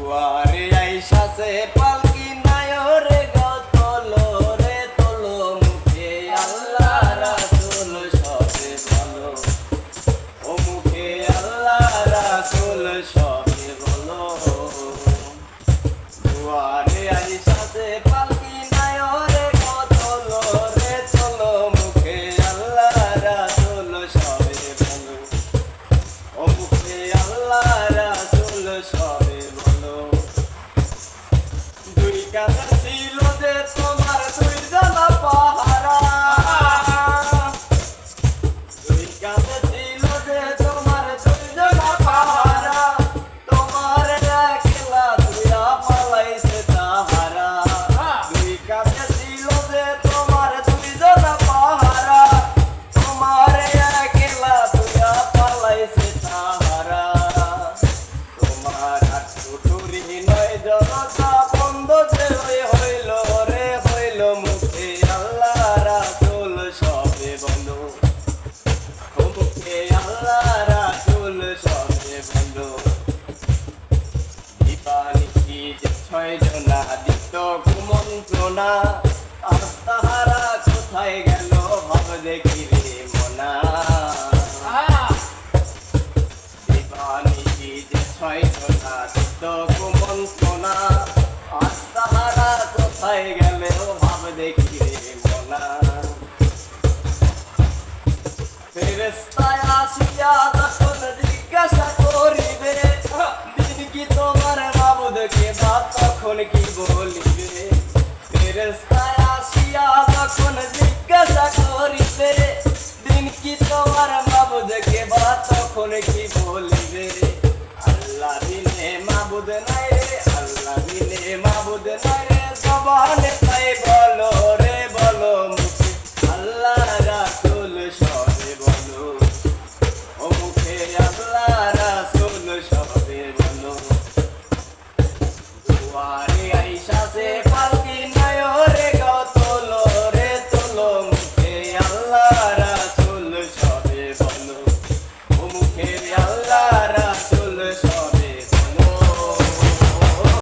দুয়ারে আইসাছে পালকি নায়রে গো তোলো রে তোলো মুখে আল্লাহ রাসূল সবে বলো ও মুখে আল্লাহ রাসূল সবে বলো দুয়ারে আইসাছে পালকি নায়রে গো তোলো রে তোলো মুখে আল্লাহ রাসূল সবে বলো ও মুখে আল্লাহ রাসূল সবে বলো দুই কাঁধে ছিল যে তোমার দুই জানা পাহারা দুই কাঁধে ছিল যে তোমার দুই জানা পাহারা তোমার একলা দুইয়া পালাইছে তাহারা দুই কাঁধে ছিল যে তোমার দুই জানা পাহারা তোমার একলা দুইয়া পালাইছে তাহারা তোমার টুটুরি নয় জনতা বন্ধ যে হইল রে হইল মুখে আল্লাহ রাসূল সবে বলো ও মুখে আল্লাহ রাসূল সবে বলো দীপানিশি যে 6 জনা দিত কুমন্ত্রণা আর তাহারা কোথায় গেল ভাব দেখি রে মনা দীপানিশি যে 6 জনা দিত কুমন্ত্রণা আর তাহারা কোথায় গেল ভাব দেখি রে মনা ফেরেশতায় আসিয়া যখন জিজ্ঞাসা করিবে দিন কি তোমার মাবুদকে বা তখন কি বলিবে ফেরেশতায় আসিয়া যখন জিজ্ঞাসা করিবে দিন কি তোমার মাবুদকে বা তখন কি বলিবে আল্লাহ বিনে মাবুদ নাই রে আল্লাহ বিনে মাবুদ নাই রে জবানে